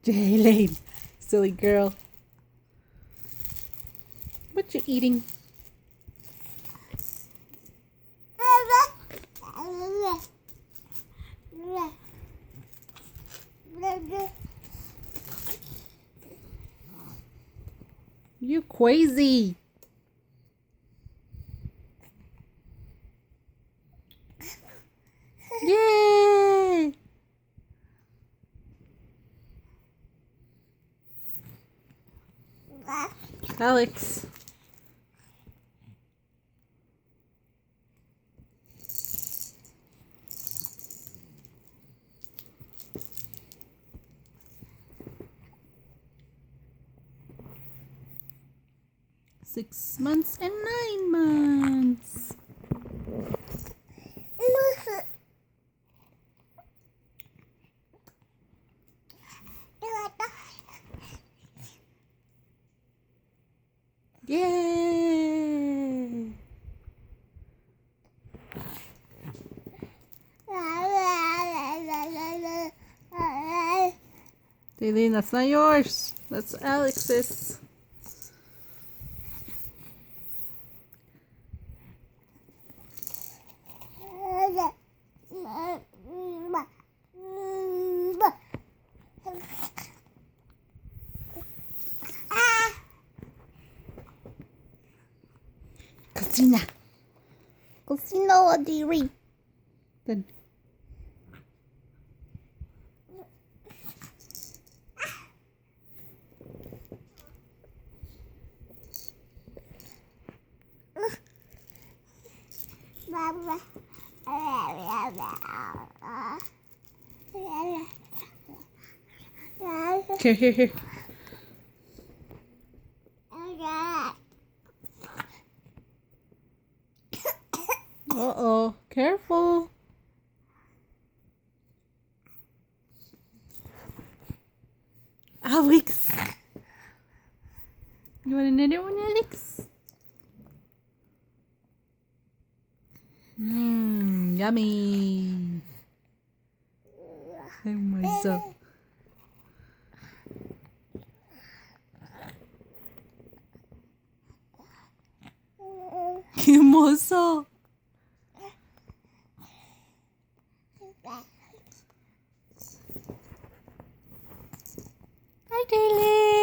Jaylene, silly girl. What you eating? You crazy. Yay! Alex. Six months and 9 months. Yay! Jaylene, that's not yours. That's Alex's. Kusina. Kusina o diri. Then. Here. Uh-oh. Careful. Alex. You want another one, Alex? Yummy. Oh my God. ¡Qué hermoso! Hi, Daily.